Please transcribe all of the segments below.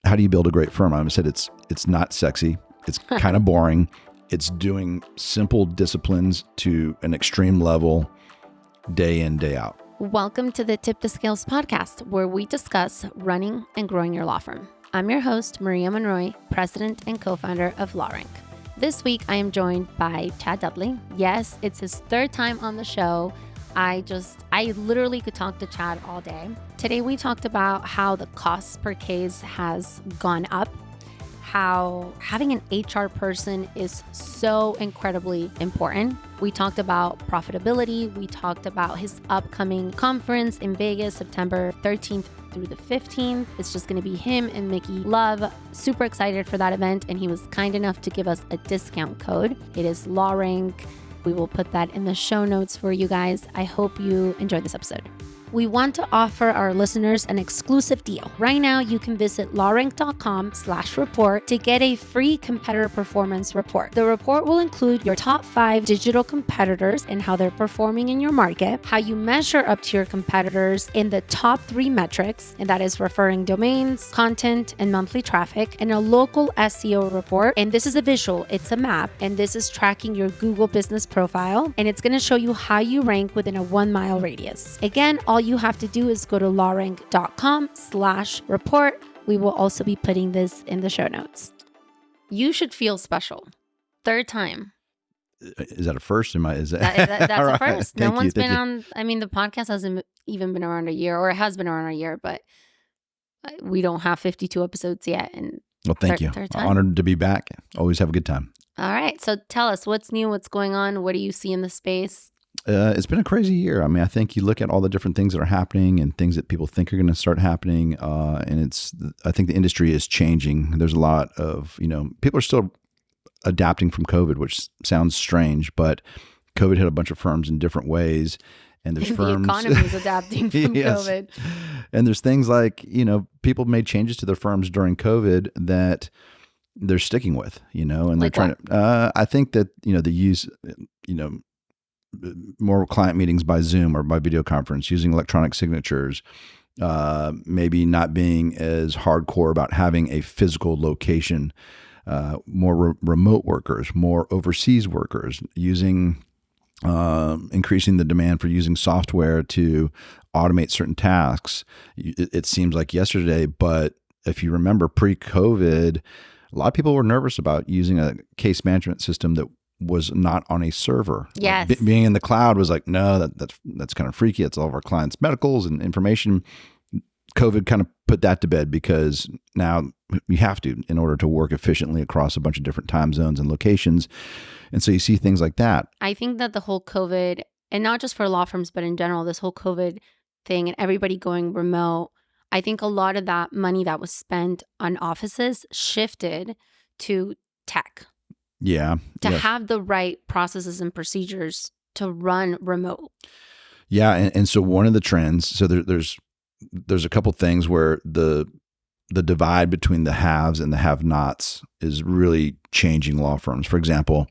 how do you build a great firm? I said it's not sexy. It's kind of boring. It's doing simple disciplines to an extreme level, day in, day out. Welcome to the Tip the Scales podcast, where we discuss running and growing your law firm. I'm your host, Maria Monroy, president and co-founder of LawRank. This week, I am joined by Chad Dudley. Yes, it's his third time on the show. I literally could talk to Chad all day. Today, we talked about how the cost per case has gone up, how having an HR person is so incredibly important. We talked about profitability. We talked about his upcoming conference in Vegas, September 13th through the 15th. It's just going to be him and Mickey Love. Super excited for that event. And he was kind enough to give us a discount code. It is LawRank. We will put that in the show notes for you guys. I hope you enjoyed this episode. We want to offer our listeners an exclusive deal. Right now, you can visit lawrank.com/report to get a free competitor performance report. The report will include your top 5 digital competitors and how they're performing in your market, how you measure up to your competitors in the top 3 metrics, and that is referring domains, content, and monthly traffic, and a local SEO report. And this is a visual, it's a map, and this is tracking your Google business profile, and it's going to show you how you rank within a 1-mile radius. Again, all you have to do is go to lawrank.com/report. We will also be putting this in the show notes. You should feel special. Third time. Is that a first? That's a right. first. No one's been on, the podcast hasn't even been around a year, or it has been around a year, but we don't have 52 episodes yet. And well, thank you. Honored to be back. Always have a good time. All right. So tell us what's new, what's going on. What do you see in the space? It's been a crazy year. I think you look at all the different things that are happening and things that people think are going to start happening. And I think the industry is changing. There's a lot of, people are still adapting from COVID, which sounds strange, but COVID hit a bunch of firms in different ways. And there's firms. The economy is adapting from yes. COVID. And there's things like, people made changes to their firms during COVID that they're sticking with, and like they're trying to, I think that, they use, more client meetings by Zoom or by video conference, using electronic signatures, maybe not being as hardcore about having a physical location, more remote workers, more overseas workers, using increasing the demand for using software to automate certain tasks. It seems like yesterday, but if you remember pre-COVID, a lot of people were nervous about using a case management system that was not on a server. Yes. Like being in the cloud was like, no, that's kind of freaky. It's all of our clients' medicals and information. COVID kind of put that to bed because now you have to in order to work efficiently across a bunch of different time zones and locations. And so you see things like that. I think that the whole COVID, and not just for law firms, but in general, this whole COVID thing and everybody going remote, I think a lot of that money that was spent on offices shifted to tech. Yeah. To have the right processes and procedures to run remote. Yeah. And so one of the trends, so there's a couple things where the divide between the haves and the have-nots is really changing law firms. For example,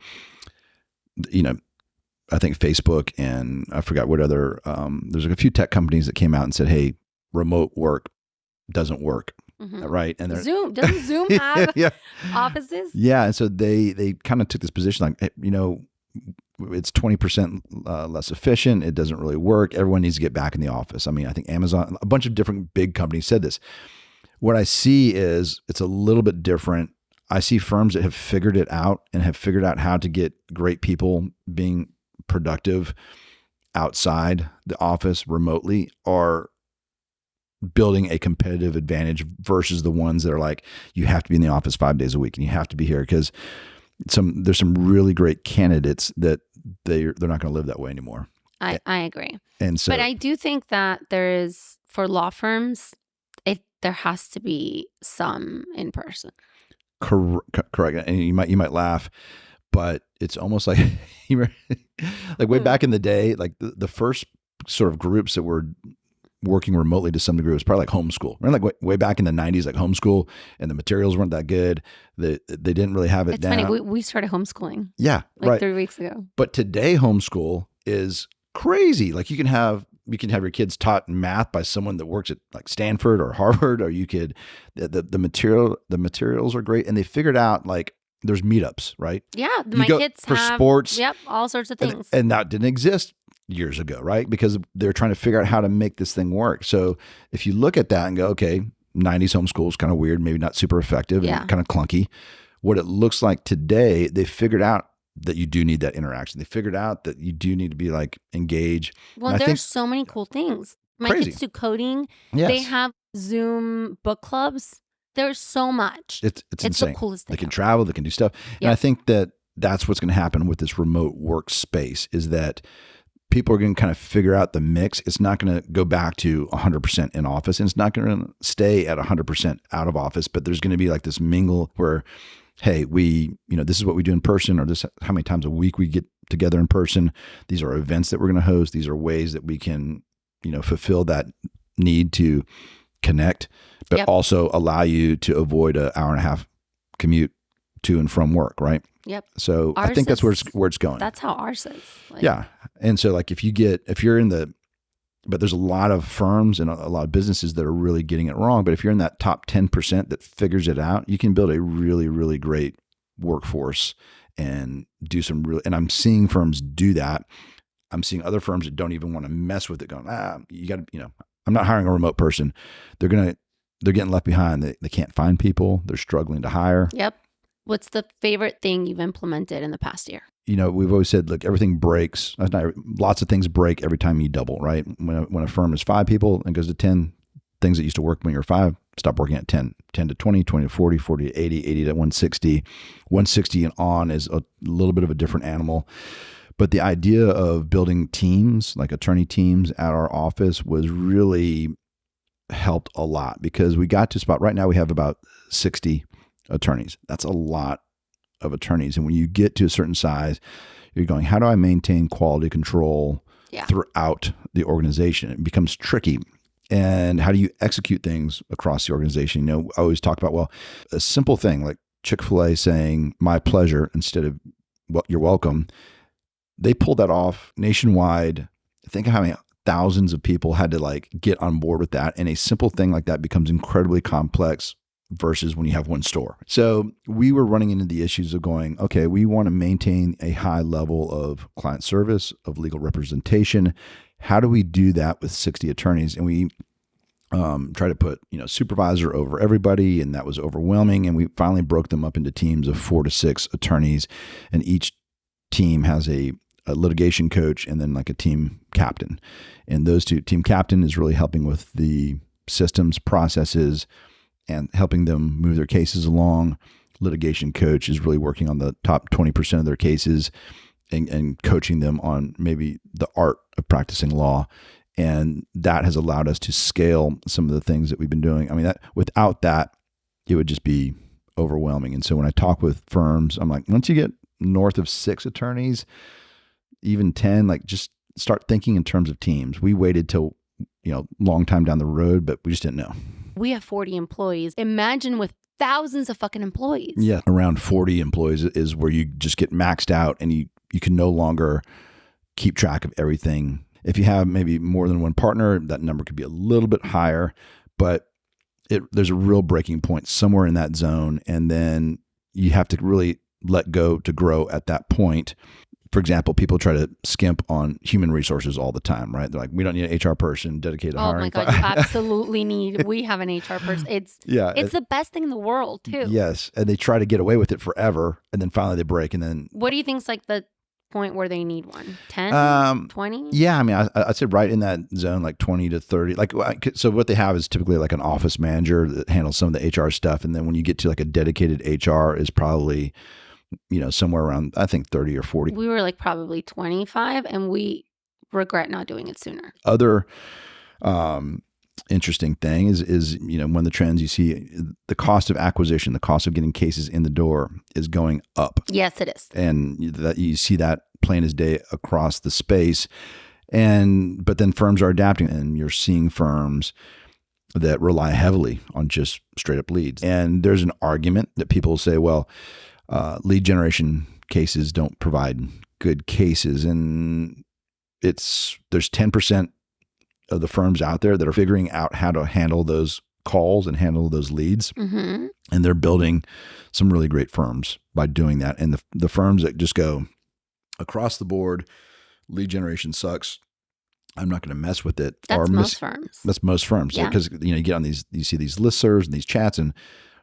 I think Facebook and I forgot what other, there's a few tech companies that came out and said, hey, remote work doesn't work. Mm-hmm. Right. And Zoom, doesn't Zoom have offices? Yeah. And so they kind of took this position like, it's 20% less efficient. It doesn't really work. Everyone needs to get back in the office. I think Amazon, a bunch of different big companies said this. What I see is it's a little bit different. I see firms that have figured it out and have figured out how to get great people being productive outside the office remotely are building a competitive advantage versus the ones that are like, you have to be in the office 5 days a week and you have to be here because there's some really great candidates that they're not going to live that way anymore. I agree. And so, but I do think that there is, for law firms, there has to be some in person. Correct. And you might laugh, but it's almost like like way back in the day, like the first sort of groups that were working remotely to some degree was probably like homeschool. Remember, like way back in the 90s, like homeschool, and the materials weren't that good. They didn't really have it down. It's funny. We started homeschooling. Yeah, like right. 3 weeks ago. But today, homeschool is crazy. Like you can have you can have your kids taught math by someone that works at like Stanford or Harvard, or you could, the materials are great. And they figured out like there's meetups, right? Yeah. You My go kids for have, sports. yep, all sorts of things. And that didn't exist years ago, right? Because they're trying to figure out how to make this thing work. So if you look at that and go, okay, 90s homeschool is kind of weird, maybe not super effective and kind of clunky. What it looks like today, they figured out that you do need that interaction. They figured out that you do need to be like engaged. Well, there's so many cool things. My kids do coding. Yes. They have Zoom book clubs. There's so much. It's insane. The coolest thing. They can travel. They can do stuff. Yep. And I think that that's what's going to happen with this remote workspace is that people are going to kind of figure out the mix. It's not going to go back to 100% in office, and it's not going to stay at 100% out of office, but there's going to be like this mingle where, hey, this is what we do in person, or this how many times a week we get together in person. These are events that we're going to host. These are ways that we can, fulfill that need to connect, but also allow you to avoid an hour and a half commute to and from work, right? Yep. So I think that's where it's going. That's how ours is. Yeah. And so like if you're in but there's a lot of firms and a lot of businesses that are really getting it wrong. But if you're in that top 10% that figures it out, you can build a really, really great workforce and do and I'm seeing firms do that. I'm seeing other firms that don't even want to mess with it going, you got to, I'm not hiring a remote person. They're getting left behind. They can't find people. They're struggling to hire. Yep. What's the favorite thing you've implemented in the past year? We've always said, look, everything breaks. Lots of things break every time you double, right? When a firm is 5 people and goes to 10, things that used to work when you're 5 stop working at 10 to 20, 20 to 40, 40 to 80, 80 to 160. 160 and on is a little bit of a different animal. But the idea of building teams, like attorney teams at our office, was really helped a lot because we got to a spot right now we have about 60 attorneys. That's a lot of attorneys. And when you get to a certain size, you're going, how do I maintain quality control throughout the organization? It becomes tricky. And how do you execute things across the organization? I always talk about, a simple thing like Chick-fil-A saying my pleasure instead of you're welcome. They pulled that off nationwide. Think of how many thousands of people had to like get on board with that. And a simple thing like that becomes incredibly complex versus when you have one store. So we were running into the issues of going, okay, we want to maintain a high level of client service, of legal representation. How do we do that with 60 attorneys? And we try to put, supervisor over everybody, and that was overwhelming. And we finally broke them up into teams of 4 to 6 attorneys, and each team has a litigation coach and then like a team captain. And those two, team captain is really helping with the systems, processes, and helping them move their cases along. Litigation coach is really working on the top 20% of their cases and coaching them on maybe the art of practicing law. And that has allowed us to scale some of the things that we've been doing. I mean, without that, it would just be overwhelming. And so when I talk with firms, I'm like, once you get north of 6 attorneys, even 10, like just start thinking in terms of teams. We waited till, long time down the road, but we just didn't know. We have 40 employees. Imagine with thousands of fucking employees. Yeah. Around 40 employees is where you just get maxed out and you can no longer keep track of everything. If you have maybe more than one partner, that number could be a little bit higher, but there's a real breaking point somewhere in that zone. And then you have to really let go to grow at that point. For example, people try to skimp on human resources all the time, right? They're like, we don't need an HR person dedicated to hiring. Oh my God, you absolutely need. We have an HR person. It's the best thing in the world too. Yes. And they try to get away with it forever. And then finally they break. And then what do you think's like the point where they need one? 10, 20? Yeah. I mean, I'd say right in that zone, like 20 to 30. Like, so what they have is typically like an office manager that handles some of the HR stuff. And then when you get to like a dedicated HR is probably, somewhere around, I think 30 or 40. We were like probably 25 and we regret not doing it sooner. Other interesting thing is one of the trends you see, the cost of acquisition, the cost of getting cases in the door is going up. Yes, it is. And that you see that plain as day across the space. But then firms are adapting, and you're seeing firms that rely heavily on just straight up leads. And there's an argument that people say, well, lead generation cases don't provide good cases. And there's 10% of the firms out there that are figuring out how to handle those calls and handle those leads. Mm-hmm. And they're building some really great firms by doing that. And the firms that just go across the board, lead generation sucks, I'm not going to mess with it. That's most firms. That's most firms. Yeah. Because you get on these, you see these listservs and these chats, and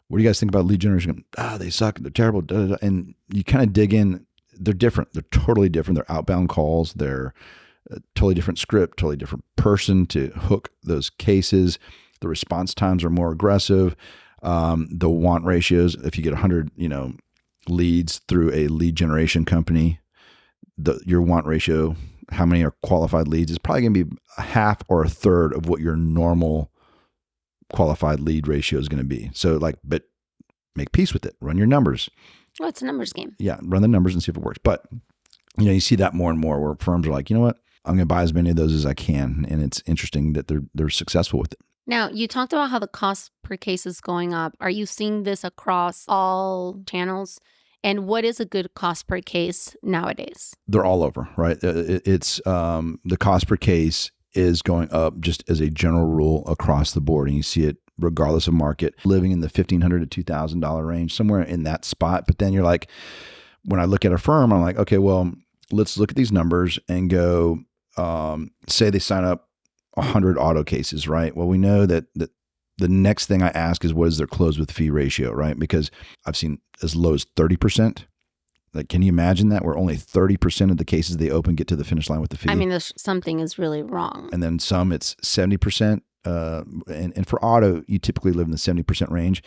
what do you guys think about lead generation? They suck. They're terrible. Da, da, da. And you kind of dig in. They're different. They're totally different. They're outbound calls. They're a totally different script, totally different person to hook those cases. The response times are more aggressive. The want ratios, if you get 100, leads through a lead generation company, your want ratio, how many are qualified leads, is probably going to be a half or a third of what your normal qualified lead ratio is going to be. So but make peace with it. Run your numbers. Well, it's a numbers game. Yeah, run the numbers and see if it works. But, you see that more and more where firms are like, you know what? I'm going to buy as many of those as I can. And it's interesting that they're successful with it. Now, you talked about how the cost per case is going up. Are you seeing this across all channels? And what is a good cost per case nowadays? They're all over, right? It's the cost per case is going up just as a general rule across the board. And you see it regardless of market, living in the $1,500 to $2,000 range, somewhere in that spot. But then you're like, when I look at a firm, I'm like, okay, well, let's look at these numbers and go, say they sign up 100 auto cases, right? Well, we know that the next thing I ask is what is their close with fee ratio, right? Because I've seen as low as 30%. Like, can you imagine that? Where only 30% of the cases they open get to the finish line with the fee. I mean, something is really wrong. And then some, it's 70%. And for auto, you typically live in the 70% range.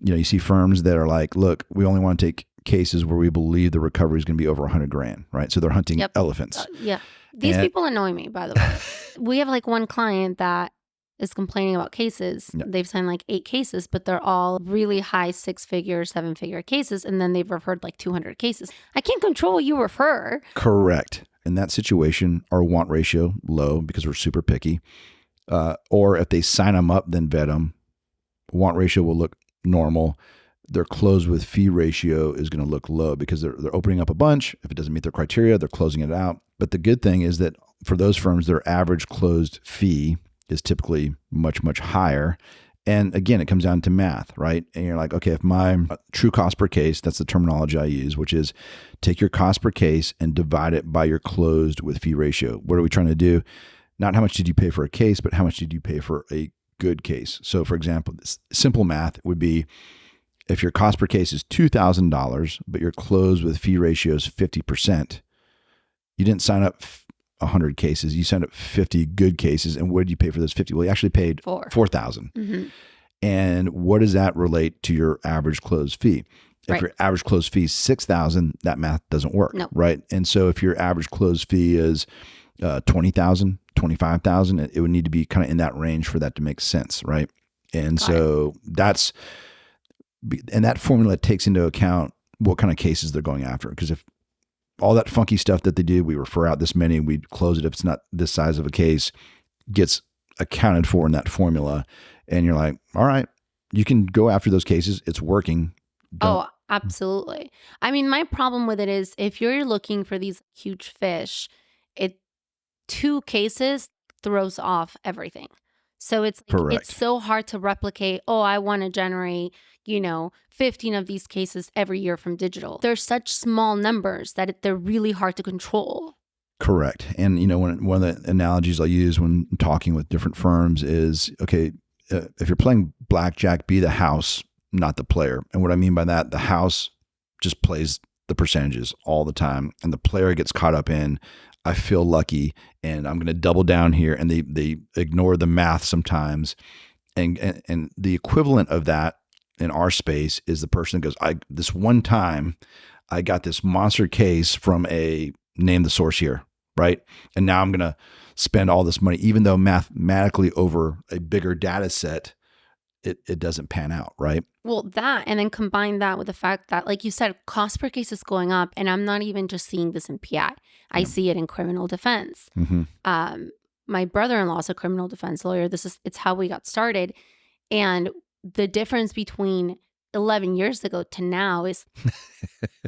You see firms that are like, look, we only want to take cases where we believe the recovery is going to be over $100,000, right? So they're hunting elephants. Yeah. These people annoy me, by the way. We have one client that is complaining about cases. Yep. They've signed 8 cases, but they're all really high 6-figure, 7-figure cases. And then they've referred 200 cases. I can't control what you refer. Correct. In that situation, our want ratio low because we're super picky. Or if they sign them up, then vet them. Want ratio will look normal. Their close with fee ratio is going to look low because they're opening up a bunch. If it doesn't meet their criteria, they're closing it out. But the good thing is that for those firms, their average closed fee is typically much, much higher. And again, it comes down to math, right? And you're like, okay, if my true cost per case, that's the terminology I use, which is take your cost per case and divide it by your closed with fee ratio. What are we trying to do? Not how much did you pay for a case, but how much did you pay for a good case? So for example, this simple math would be if your cost per case is $2,000, but your close with fee ratio is 50%, you didn't sign up 100 cases. You signed up 50 good cases. And what did you pay for those 50? Well, you actually paid $4,000. Mm-hmm. And what does that relate to your average closed fee? If your average closed fee is $6,000, that math doesn't work, right? And so if your average closed fee is $20,000, $25,000, it would need to be kind of in that range for that to make sense, right? And so that formula takes into account what kind of cases they're going after. Because if all that funky stuff that they do, we refer out this many, we close it if it's not this size of a case, gets accounted for in that formula. And you're like, all right, you can go after those cases. It's working. Oh, absolutely. I mean, my problem with it is if you're looking for these huge fish, 2 cases throws off everything. So it's so hard to replicate, I want to generate, 15 of these cases every year from digital. They're such small numbers that they're really hard to control. Correct. And, one of the analogies I use when talking with different firms is, okay, if you're playing blackjack, be the house, not the player. And what I mean by that, the house just plays the percentages all the time. And the player gets caught up in, I feel lucky and I'm going to double down here. And they ignore the math sometimes. And the equivalent of that in our space is the person that goes, this one time I got this monster case from a name the source here, right? And now I'm going to spend all this money, even though mathematically over a bigger data set, it doesn't pan out, right? Well, that, and then combine that with the fact that, like you said, cost per case is going up. And I'm not even just seeing this in PI. I see it in criminal defense. Mm-hmm. My brother-in-law is a criminal defense lawyer. It's how we got started. And the difference between 11 years ago to now is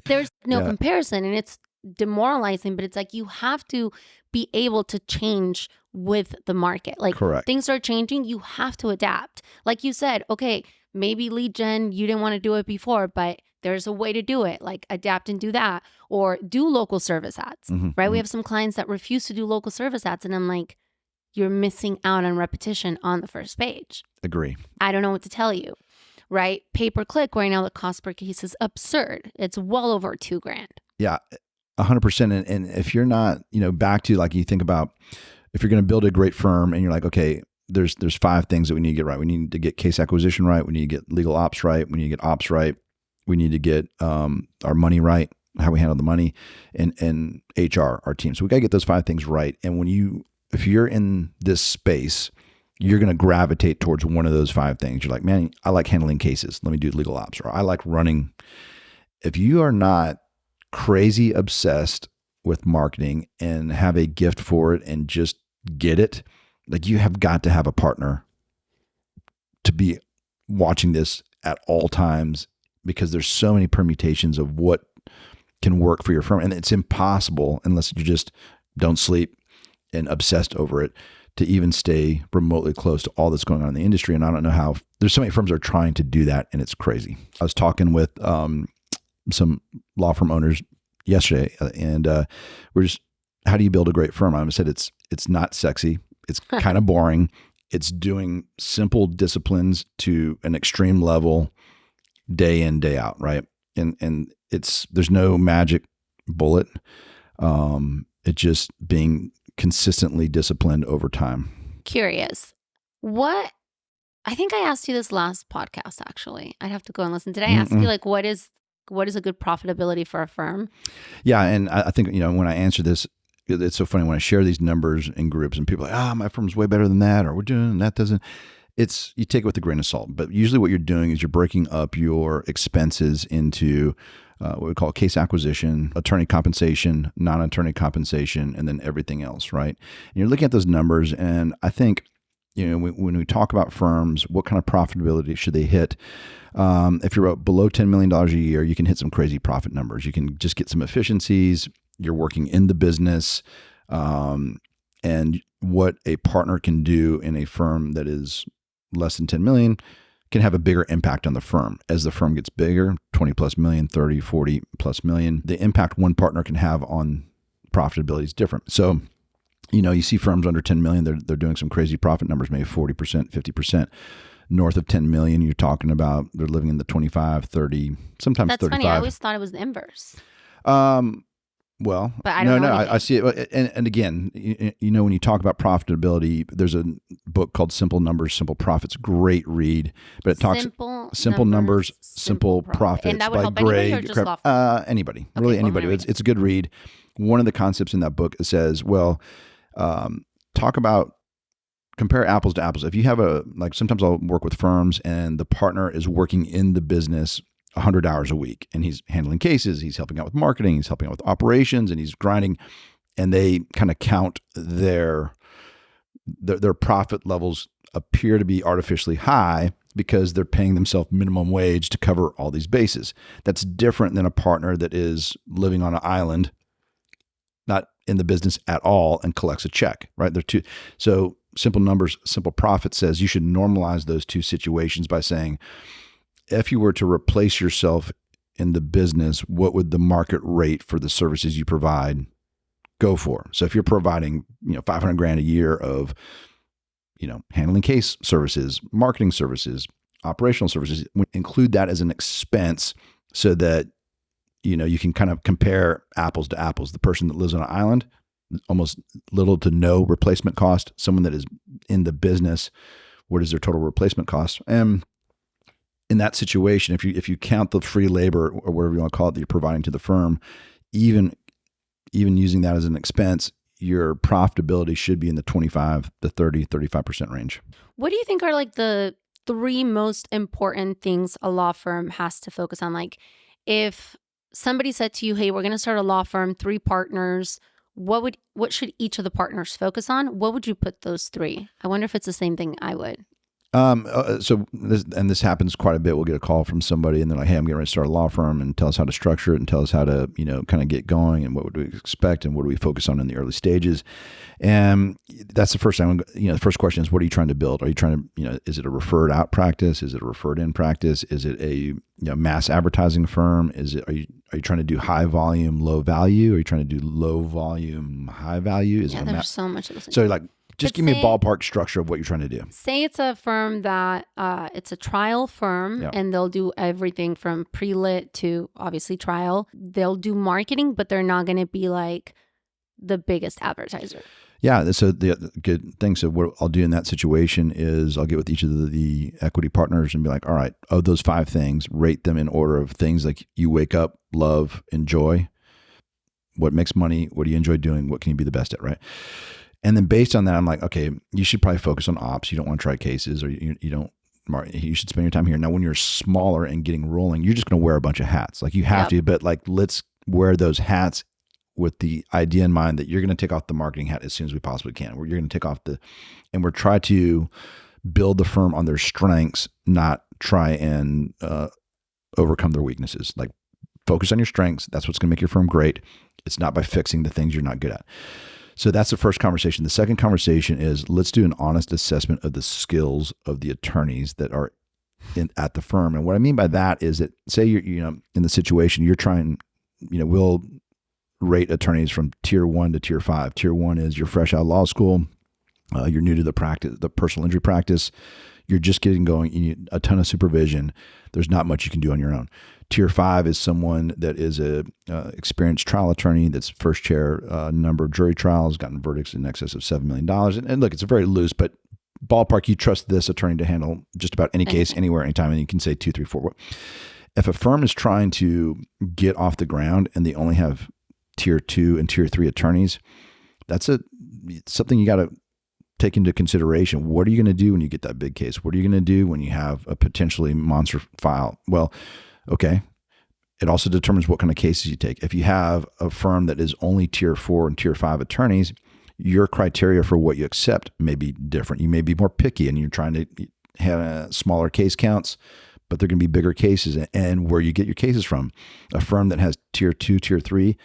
there's no comparison. And it's demoralizing, but it's like you have to be able to change with the market. Like Correct. things are changing, you have to adapt. Like you said, okay, maybe lead gen, you didn't want to do it before, but there's a way to do it. Like adapt and do that, or do local service ads, right? We have some clients that refuse to do local service ads, and I'm like, you're missing out on repetition on the first page. Agree. I don't know what to tell you, right? Pay per click right now, the cost per case is absurd. It's well over $2,000. Yeah, 100%. And if you're not, back to like you think about if you're going to build a great firm and you're like, okay, there's 5 things that we need to get right. We need to get case acquisition right. We need to get legal ops right. We need to get ops right. We need to get our money right, how we handle the money, and HR, our team. So we got to get those 5 things right. And if you're in this space, you're going to gravitate towards one of those 5 things. You're like, man, I like handling cases. Let me do legal ops. Or I like running. If you are not crazy obsessed with marketing and have a gift for it and just get it, like you have got to have a partner to be watching this at all times, because there's so many permutations of what can work for your firm. And it's impossible, unless you just don't sleep and obsessed over it, to even stay remotely close to all that's going on in the industry. And I don't know how, there's so many firms that are trying to do that, and it's crazy. I was talking with some law firm owners yesterday, and we're just, how do you build a great firm? I said, it's not sexy. It's kind of boring. It's doing simple disciplines to an extreme level, day in, day out, right? And there's no magic bullet. It's just being consistently disciplined over time. Curious. I think I asked you this last podcast, actually. I'd have to go and listen. Did I ask you, like, what is a good profitability for a firm? Yeah. And I think, when I answer this, it's so funny when I share these numbers in groups and people are like, my firm's way better than that, or we're doing that doesn't. You take it with a grain of salt. But usually what you're doing is you're breaking up your expenses into what we call case acquisition, attorney compensation, non-attorney compensation, and then everything else, right? And you're looking at those numbers, and I think, when we talk about firms, what kind of profitability should they hit? If you're below $10 million a year, you can hit some crazy profit numbers. You can just get some efficiencies. You're working in the business, and what a partner can do in a firm that is less than 10 million can have a bigger impact on the firm. As the firm gets bigger, 20 plus million, 30, 40 plus million, the impact one partner can have on profitability is different. So, you see firms under 10 million, they're doing some crazy profit numbers, maybe 40%, 50%. North of 10 million, you're talking about they're living in the 25, 30, sometimes That's 35. Funny. I always thought it was the inverse. Well, but I don't know. I see it. And again, when you talk about profitability, there's a book called Simple Numbers, Simple Profits. Great read, but it talks simple numbers, simple profits. And that would by help Gray. Anybody or just law firm? Anybody, Okay, really anybody. It's a good read. One of the concepts in that book says, talk about compare apples to apples. If you have sometimes I'll work with firms and the partner is working in the business 100 hours a week, and he's handling cases, he's helping out with marketing, he's helping out with operations, and he's grinding, and they kind of count their profit levels appear to be artificially high because they're paying themselves minimum wage to cover all these bases. That's different than a partner that is living on an island, not in the business at all, and collects a check, right? So simple numbers, simple profit says you should normalize those two situations by saying, if you were to replace yourself in the business, what would the market rate for the services you provide go for? So if you're providing, $500,000 a year of, handling case services, marketing services, operational services, include that as an expense so that, you can kind of compare apples to apples. The person that lives on an island, almost little to no replacement cost. Someone that is in the business, what is their total replacement cost? And in that situation, if you count the free labor or whatever you want to call it that you're providing to the firm, even using that as an expense, your profitability should be in the 25 to 30, 35% range. What do you think are like the 3 most important things a law firm has to focus on? Like if somebody said to you, hey, we're going to start a law firm, 3 partners, what should each of the partners focus on? What would you put those 3? I wonder if it's the same thing I would. This happens quite a bit. We'll get a call from somebody and they're like, hey, I'm getting ready to start a law firm, and tell us how to structure it and tell us how to, kind of get going and what would we expect and what do we focus on in the early stages. And that's the first time, the first question is, what are you trying to build? Are you trying to, is it a referred out practice? Is it a referred in practice? Is it a mass advertising firm? Are you trying to do high volume, low value? Are you trying to do low volume, high value? There's so much of this. So just give me a ballpark structure of what you're trying to do. Say it's a firm that it's a trial firm, and they'll do everything from pre-lit to obviously trial. They'll do marketing, but they're not going to be like the biggest advertiser. Yeah. So the good thing, so what I'll do in that situation is I'll get with each of the equity partners and be like, all right, of those 5 things, rate them in order of things like you wake up, love, enjoy. What makes money? What do you enjoy doing? What can you be the best at, right? And then based on that, I'm like, okay, you should probably focus on ops. You don't want to try cases, or you should spend your time here. Now, when you're smaller and getting rolling, you're just going to wear a bunch of hats. Like you have to, but let's wear those hats with the idea in mind that you're going to take off the marketing hat as soon as we possibly can. Where you're going to take off and we're trying to build the firm on their strengths, not try and overcome their weaknesses. Like focus on your strengths. That's what's going to make your firm great. It's not by fixing the things you're not good at. So that's the first conversation. The second conversation is, let's do an honest assessment of the skills of the attorneys that are at the firm. And what I mean by that is that, say you're, in the situation you're trying, we'll rate attorneys from tier 1 to tier 5. Tier 1 is you're fresh out of law school. You're new to the personal injury practice. You're just getting going. You need a ton of supervision. There's not much you can do on your own. Tier 5 is someone that is a experienced trial attorney that's first chair number of jury trials, gotten verdicts in excess of $7 million. And look, it's a very loose, but ballpark, you trust this attorney to handle just about any case, anywhere, anytime, and you can say 2, 3, 4. If a firm is trying to get off the ground and they only have tier 2 and tier 3 attorneys, that's something you got to take into consideration. What are you going to do when you get that big case? What are you going to do when you have a potentially monster file? Well, okay. It also determines what kind of cases you take. If you have a firm that is only tier 4 and tier 5 attorneys, your criteria for what you accept may be different. You may be more picky and you're trying to have smaller case counts, but they're going to be bigger cases. And where you get your cases from, a firm that has tier 2, tier 3,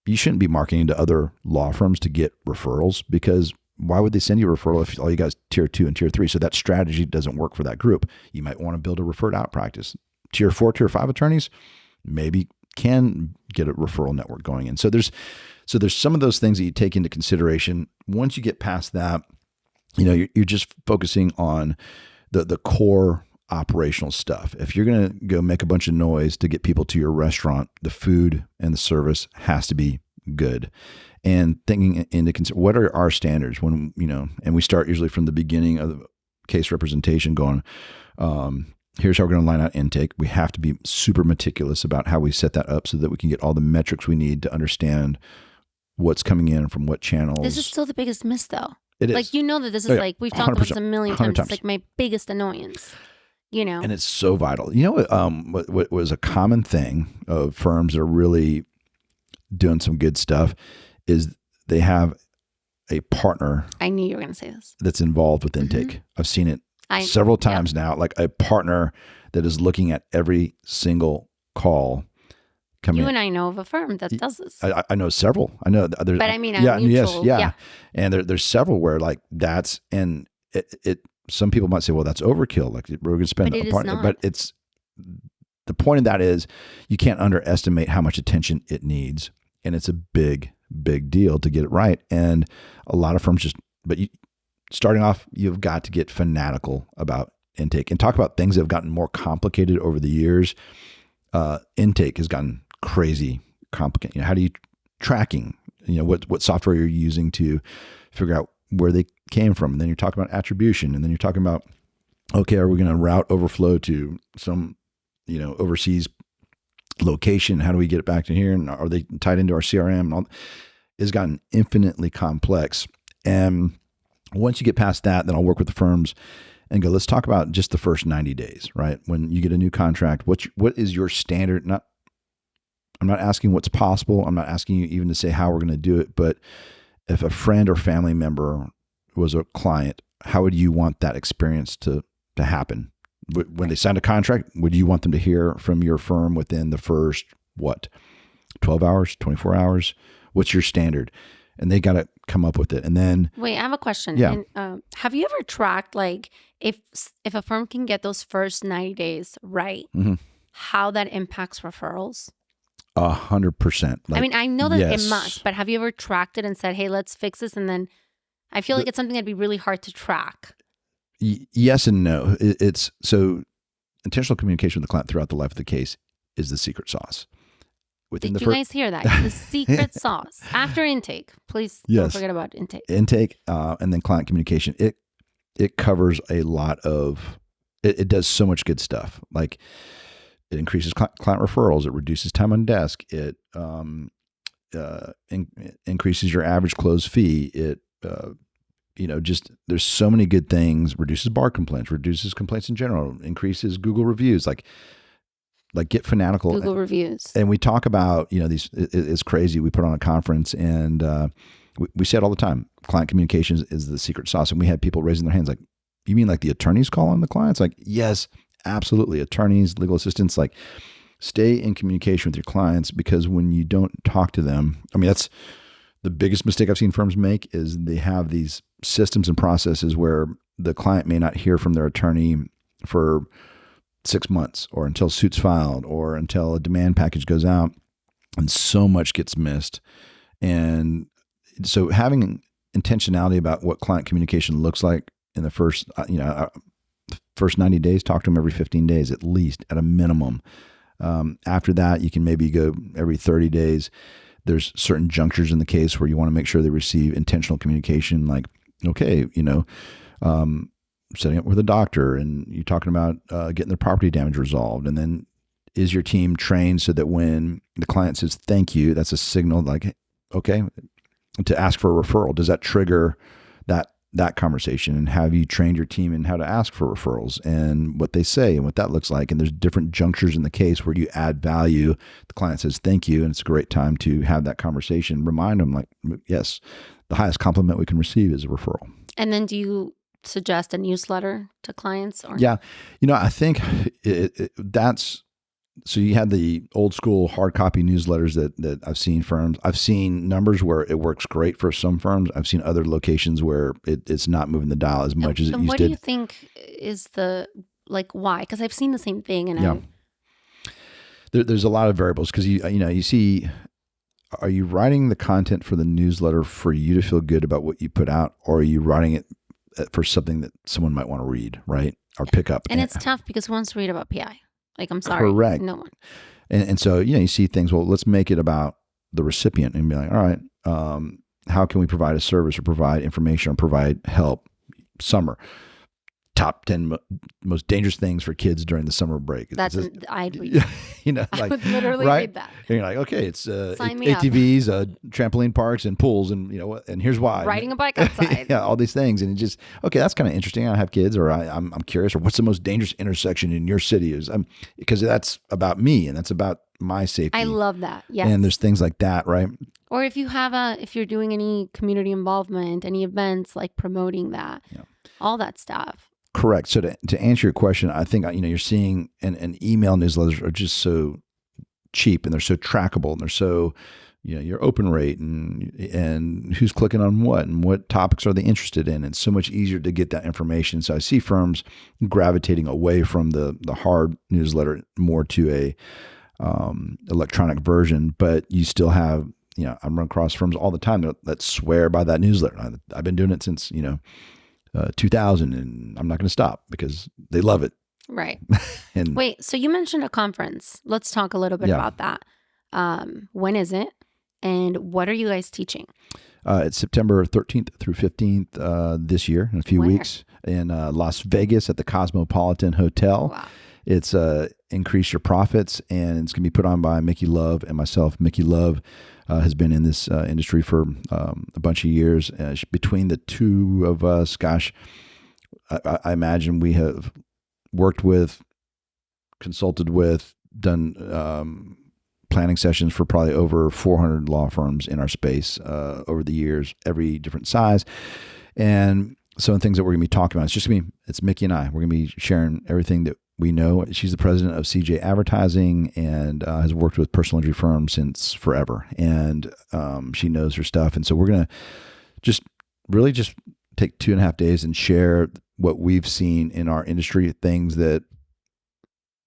you shouldn't be marketing to other law firms to get referrals, because why would they send you a referral if all you got is tier 2 and tier 3? So that strategy doesn't work for that group. You might want to build a referred out practice. Tier 4, tier 5 attorneys maybe can get a referral network going in. So there's some of those things that you take into consideration. Once you get past that, you're just focusing on the core operational stuff. If you're going to go make a bunch of noise to get people to your restaurant, the food and the service has to be good. And thinking into what are our standards when, and we start usually from the beginning of the case representation going, here's how we're going to line out intake. We have to be super meticulous about how we set that up so that we can get all the metrics we need to understand what's coming in from what channels. This is still the biggest miss, though. It is. Like, that this is like, we've talked about this a million times. It's like my biggest annoyance, And it's so vital. What was a common thing of firms that are really doing some good stuff is they have a partner. I knew you were going to say this. That's involved with intake. Mm-hmm. I've seen it several times now, like a partner that is looking at every single call coming in. You and I know of a firm that does this. I know several. I know. But I mean, mutual, yes. And there's several where like that's, and it some people might say, well, that's overkill. Like we're going to spend a partner. But it's, the point of that is you can't underestimate how much attention it needs. And it's a big, big deal to get it right. And a lot of firms starting off, you've got to get fanatical about intake and talk about things that have gotten more complicated over the years. Intake has gotten crazy complicated. How do you tracking, what software you're using to figure out where they came from. And then you're talking about attribution. And then you're talking about, okay, are we going to route overflow to some, overseas location? How do we get it back to here? And are they tied into our CRM? And all, it's gotten infinitely complex. And once you get past that, then I'll work with the firms and go, let's talk about just the first 90 days, right? When you get a new contract, what is your standard? I'm not asking what's possible. I'm not asking you even to say how we're going to do it. But if a friend or family member was a client, how would you want that experience to to happen? When they signed a contract, would you want them to hear from your firm within the first, 12 hours, 24 hours? What's your standard? And they got to come up with it. And then, wait, I have a question. Yeah. And, have you ever tracked like if a firm can get those first 90 days right, how that impacts referrals? 100%. I mean, I know that yes. it must, but have you ever tracked it and said, hey, let's fix this? And then I feel like it's something that'd be really hard to track. Yes and no. It's so intentional communication with the client throughout the life of the case is the secret sauce. Did you guys hear that? It's the secret sauce. After intake, please don't forget about intake. Intake, and then client communication. It covers a lot of, it does so much good stuff. Like it increases client referrals. It reduces time on desk. It increases your average close fee. It, just there's so many good things. Reduces bar complaints, reduces complaints in general, increases Google reviews. Like get fanatical. Google reviews. And we talk about, these, it's crazy. We put on a conference and we say it all the time. Client communications is the secret sauce. And we had people raising their hands like, you mean like the attorneys call on the clients? Like, yes, absolutely. Attorneys, legal assistants, like stay in communication with your clients, because when you don't talk to them, I mean, that's the biggest mistake I've seen firms make is they have these systems and processes where the client may not hear from their attorney for 6 months or until suit's filed or until a demand package goes out, and so much gets missed. And so having intentionality about what client communication looks like in the first 90 days, talk to them every 15 days, at least at a minimum. After that, you can maybe go every 30 days. There's certain junctures in the case where you want to make sure they receive intentional communication. Like, okay, setting up with a doctor and you're talking about getting their property damage resolved. And then is your team trained so that when the client says thank you, that's a signal like, okay, to ask for a referral? Does that trigger that conversation? And have you trained your team in how to ask for referrals and what they say and what that looks like? And there's different junctures in the case where you add value. The client says thank you, and it's a great time to have that conversation. Remind them like, yes, the highest compliment we can receive is a referral. And then do you suggest a newsletter to clients? Or? Yeah. I think that's, so you had the old school hard copy newsletters that I've seen firms. I've seen numbers where it works great for some firms. I've seen other locations where it's not moving the dial as much as it used to. What do you think is why? Because I've seen the same thing. And there's a lot of variables because you see, are you writing the content for the newsletter for you to feel good about what you put out, or are you writing it for something that someone might want to read, right? Or pick up. And it's tough because who wants to read about PI? Like, I'm sorry. Correct. No one. And so, you see things, well, let's make it about the recipient and be like, all right, how can we provide a service or provide information or provide help? Summer. Top 10 most dangerous things for kids during the summer break. I'd read. I would literally right? read that. And you're like, okay, it's Sign me ATVs, trampoline parks, and pools, and and here's why. Riding a bike outside. Yeah, all these things, and it just okay. That's kind of interesting. I have kids, or I'm curious, or what's the most dangerous intersection in your city? Because that's about me and that's about my safety. I love that. Yes. And there's things like that, right? Or if you're doing any community involvement, any events, like promoting that, all that stuff. Correct. So to answer your question, I think, you're seeing and email newsletters are just so cheap and they're so trackable and they're so, your open rate and who's clicking on what and what topics are they interested in. It's so much easier to get that information. So I see firms gravitating away from the hard newsletter more to a electronic version, but you still have, I run across firms all the time that swear by that newsletter. I've been doing it since, 2000, and I'm not going to stop because they love it. Right. And wait, so you mentioned a conference. Let's talk a little bit about that. When is it? And what are you guys teaching? It's September 13th through 15th this year, in a few weeks, in Las Vegas at the Cosmopolitan Hotel. Wow. It's Increase Your Profits, and it's going to be put on by Mickey Love and myself. Mickey Love has been in this industry for a bunch of years. Between the two of us, gosh, I imagine we have worked with, consulted with, done planning sessions for probably over 400 law firms in our space over the years, every different size. And some of the things that we're going to be talking about. It's Mickey and I. We're going to be sharing everything that we know. She's the president of CJ Advertising and has worked with personal injury firms since forever. And she knows her stuff. And so we're going to just take 2.5 days and share what we've seen in our industry, things that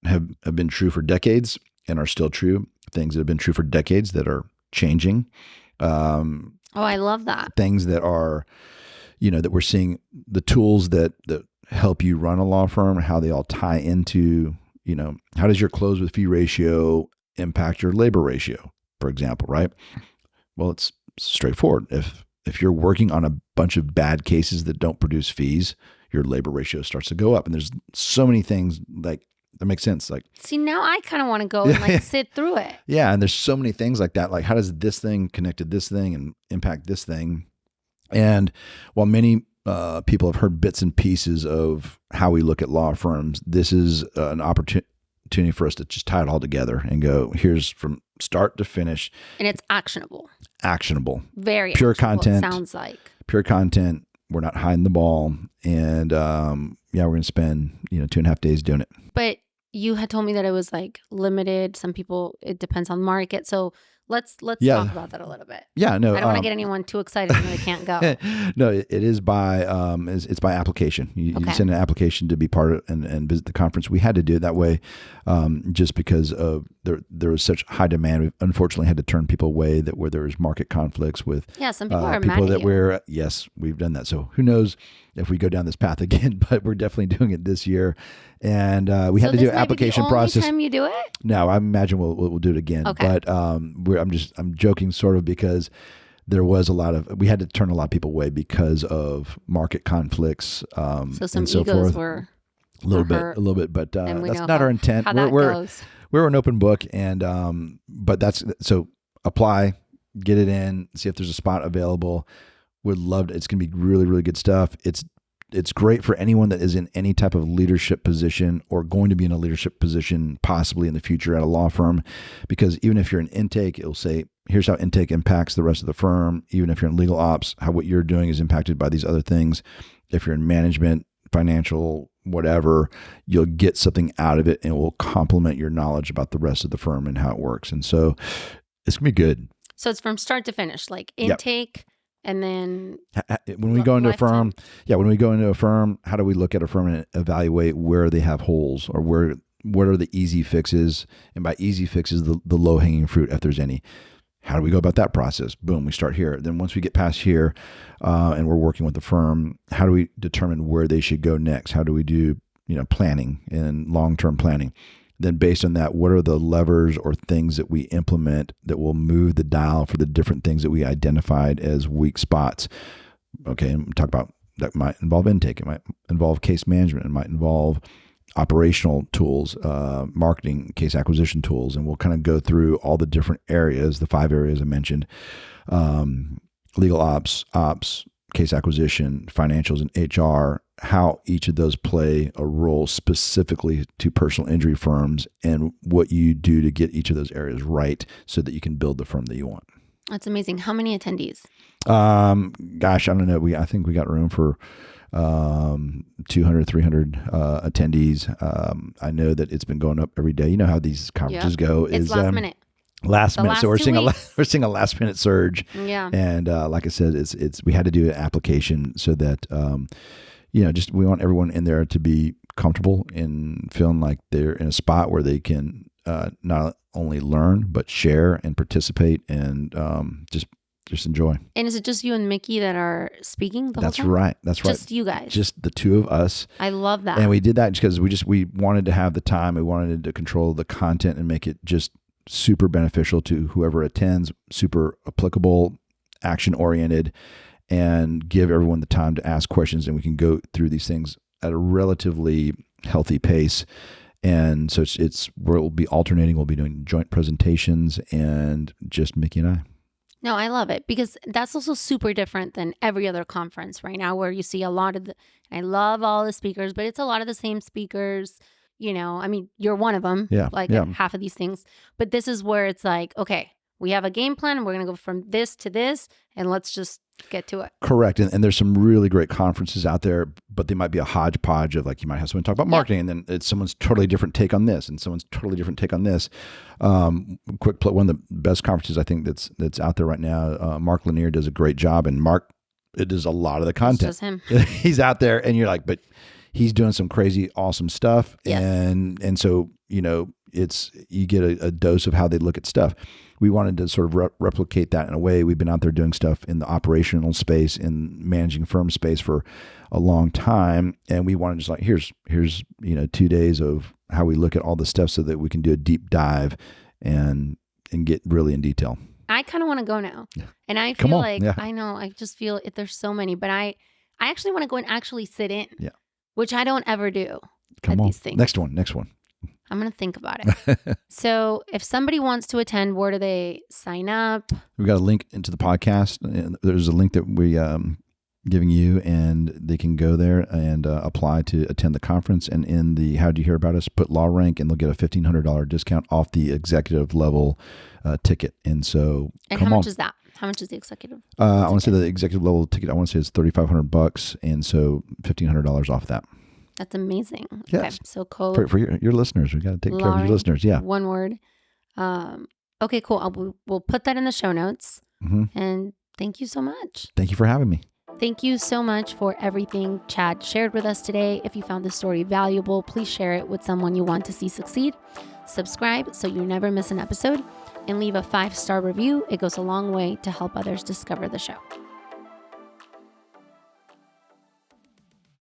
have been true for decades and are still true, things that have been true for decades that are changing. I love that. Things that are, that we're seeing, the tools that help you run a law firm, how they all tie into, how does your close with fee ratio impact your labor ratio, for example, right? Well, it's straightforward. If you're working on a bunch of bad cases that don't produce fees, your labor ratio starts to go up. And there's so many things like that make sense. Like, see, now I kind of want to go and sit through it. Yeah. And there's so many things like that. Like, how does this thing connect to this thing and impact this thing? And while many people have heard bits and pieces of how we look at law firms, this is an opportunity for us to just tie it all together and go, here's from start to finish. And it's actionable. Very pure actionable, content. It sounds like pure content. We're not hiding the ball. And we're going to spend 2.5 days doing it. But you had told me that it was like limited. Some people, it depends on market. So let's talk about that a little bit. Yeah, no. I don't want to get anyone too excited and they can't go. No, it is by it's by application. You send an application to be part of and visit the conference. We had to do it that way, just because of there was such high demand. We unfortunately had to turn people away where there was market conflicts with. Yeah, some people are people mad that at you. Yes, we've done that. So who knows if we go down this path again? But we're definitely doing it this year, and we had to do an application process. Time you do it? No, I imagine we'll do it again. Okay. But I'm joking sort of because there was we had to turn a lot of people away because of market conflicts. So some and so egos forth. were a little bit, but that's not our intent. How that goes. We're an open book, and but so apply, get it in, see if there's a spot available. Would love to. It's going to be really, really good stuff. It's great for anyone that is in any type of leadership position or going to be in a leadership position possibly in the future at a law firm, because even if you're in intake, it'll say, here's how intake impacts the rest of the firm. Even if you're in legal ops, how what you're doing is impacted by these other things. If you're in management, financial, whatever, you'll get something out of it and it will complement your knowledge about the rest of the firm and how it works. And so it's going to be good. So it's from start to finish, like intake. Yep. And then when we go into a firm, how do we look at a firm and evaluate where they have holes or what are the easy fixes? And by easy fixes, the low hanging fruit, if there's any. How do we go about that process? Boom, we start here. Then once we get past here and we're working with the firm, how do we determine where they should go next? How do we do planning and long-term planning? Then based on that, what are the levers or things that we implement that will move the dial for the different things that we identified as weak spots? Okay, and talk about that might involve intake. It might involve case management. It might involve operational tools, marketing, case acquisition tools. And we'll kind of go through all the different areas, the 5 areas I mentioned, legal ops, case acquisition, financials, and HR, how each of those play a role specifically to personal injury firms and what you do to get each of those areas right so that you can build the firm that you want. That's amazing. How many attendees? Gosh, I don't know. I think we got room for 200, 300 attendees. I know that it's been going up every day. You know how these conferences go. It's last minute. Last minute. So we're seeing a last minute surge. Yeah. And like I said, we had to do an application so that we want everyone in there to be comfortable and feeling like they're in a spot where they can not only learn but share and participate and just enjoy. And is it just you and Mickey that are speaking the whole time? That's right. Just you guys. Just the two of us. I love that. And we did that because we wanted to have the time. We wanted to control the content and make it just super beneficial to whoever attends, super applicable, action oriented, and give everyone the time to ask questions. And we can go through these things at a relatively healthy pace. And so we'll be alternating. We'll be doing joint presentations and just Mickey and I. No, I love it because that's also super different than every other conference right now where you see a lot of I love all the speakers, but it's a lot of the same speakers. I mean, you're one of them, half of these things. But this is where it's like, okay, we have a game plan. We're going to go from this to this, and let's just get to it. Correct. And there's some really great conferences out there, but they might be a hodgepodge of like, you might have someone talk about marketing and then it's someone's totally different take on this and someone's totally different take on this. One of the best conferences I think that's out there right now, Mark Lanier does a great job, and Mark, it does a lot of the content. It's just him. He's out there and you're like, but he's doing some crazy, awesome stuff. Yes. And so, you get a dose of how they look at stuff. We wanted to sort of replicate that in a way. We've been out there doing stuff in the operational space, in managing firm space for a long time. And we wanted to just like, here's 2 days of how we look at all the stuff so that we can do a deep dive and get really in detail. I kind of want to go now. Yeah. And I feel I know, I just feel there's so many, but I actually want to go and actually sit in, which I don't ever do these things. Next one. I'm going to think about it. So if somebody wants to attend, where do they sign up? We've got a link into the podcast. There's a link that we giving you, and they can go there and apply to attend the conference. And in the How Did You Hear About Us, put Law Rank, and they'll get a $1,500 discount off the executive level ticket. And so, how much is that? How much is the executive? I want to say the executive level ticket, I want to say it's $3,500, and so $1,500 off that. That's amazing. Yes. Okay, so code for your listeners. We got to take care of your listeners. Yeah. One word. Okay, cool. We'll put that in the show notes. Mm-hmm. And thank you so much. Thank you for having me. Thank you so much for everything Chad shared with us today. If you found this story valuable, please share it with someone you want to see succeed. Subscribe so you never miss an episode, and leave a 5-star review. It goes a long way to help others discover the show.